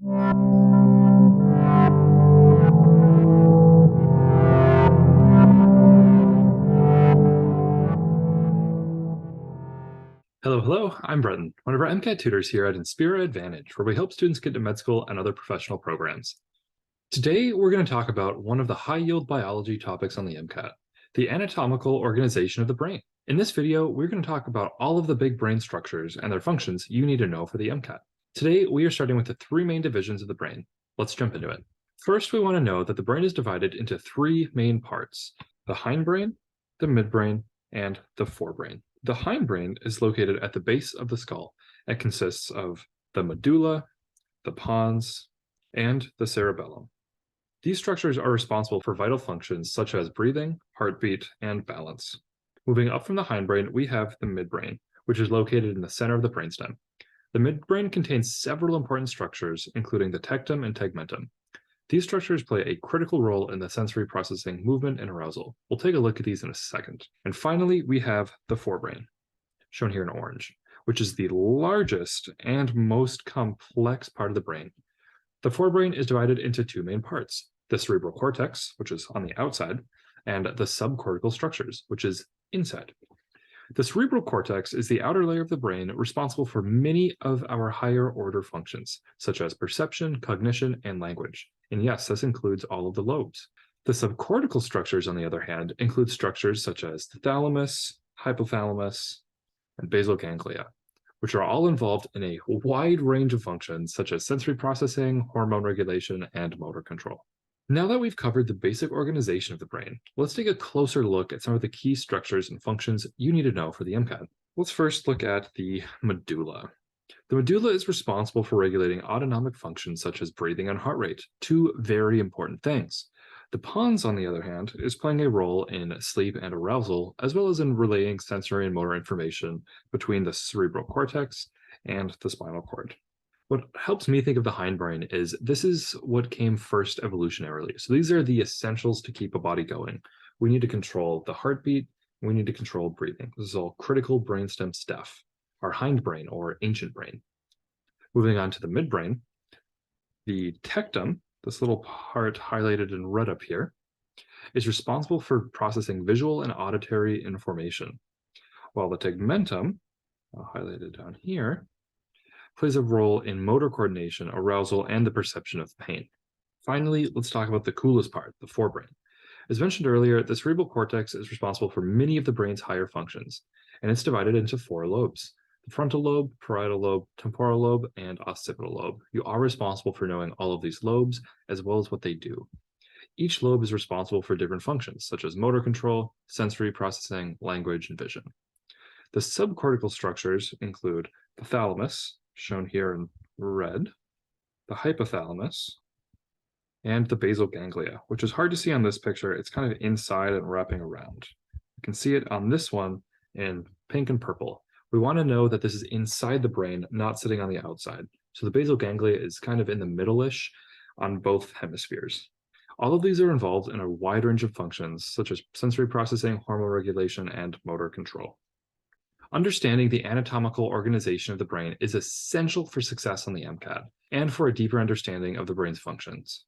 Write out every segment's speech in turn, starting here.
Hello, I'm Bretton, one of our MCAT tutors here at Inspira Advantage, where we help students get to med school and other professional programs. Today, we're going to talk about one of the high-yield biology topics on the MCAT, the anatomical organization of the brain. In this video, we're going to talk about all of the big brain structures and their functions you need to know for the MCAT. Today, we are starting with the three main divisions of the brain. Let's jump into it. First, we want to know that the brain is divided into three main parts: the hindbrain, the midbrain, and the forebrain. The hindbrain is located at the base of the skull. It consists of the medulla, the pons, and the cerebellum. These structures are responsible for vital functions such as breathing, heartbeat, and balance. Moving up from the hindbrain, we have the midbrain, which is located in the center of the brainstem. The midbrain contains several important structures, including the tectum and tegmentum. These structures play a critical role in the sensory processing, movement, and arousal. We'll take a look at these in a second. And finally, we have the forebrain, shown here in orange, which is the largest and most complex part of the brain. The forebrain is divided into two main parts: the cerebral cortex, which is on the outside, and the subcortical structures, which is inside. The cerebral cortex is the outer layer of the brain responsible for many of our higher order functions, such as perception, cognition, and language. And yes, this includes all of the lobes. The subcortical structures, on the other hand, include structures such as the thalamus, hypothalamus, and basal ganglia, which are all involved in a wide range of functions such as sensory processing, hormone regulation, and motor control. Now that we've covered the basic organization of the brain, let's take a closer look at some of the key structures and functions you need to know for the MCAT. Let's first look at the medulla. The medulla is responsible for regulating autonomic functions such as breathing and heart rate, two very important things. The pons, on the other hand, is playing a role in sleep and arousal, as well as in relaying sensory and motor information between the cerebral cortex and the spinal cord. What helps me think of the hindbrain is this is what came first evolutionarily. So these are the essentials to keep a body going. We need to control the heartbeat. We need to control breathing. This is all critical brainstem stuff, our hindbrain or ancient brain. Moving on to the midbrain, the tectum, this little part highlighted in red up here, is responsible for processing visual and auditory information, while the tegmentum, highlighted down here, plays a role in motor coordination, arousal, and the perception of pain. Finally, let's talk about the coolest part, the forebrain. As mentioned earlier, the cerebral cortex is responsible for many of the brain's higher functions, and it's divided into four lobes: the frontal lobe, parietal lobe, temporal lobe, and occipital lobe. You are responsible for knowing all of these lobes, as well as what they do. Each lobe is responsible for different functions, such as motor control, sensory processing, language, and vision. The subcortical structures include the thalamus, shown here in red, the hypothalamus, and the basal ganglia, which is hard to see on this picture. It's kind of inside and wrapping around. You can see it on this one in pink and purple. We want to know that this is inside the brain, not sitting on the outside. So the basal ganglia is kind of in the middle-ish on both hemispheres. All of these are involved in a wide range of functions, such as sensory processing, hormone regulation, and motor control. Understanding the anatomical organization of the brain is essential for success on the MCAT and for a deeper understanding of the brain's functions.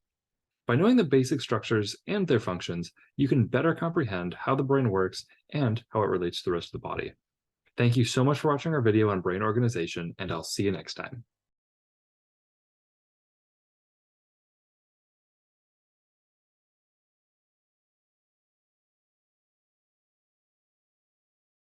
By knowing the basic structures and their functions, you can better comprehend how the brain works and how it relates to the rest of the body. Thank you so much for watching our video on brain organization, and I'll see you next time.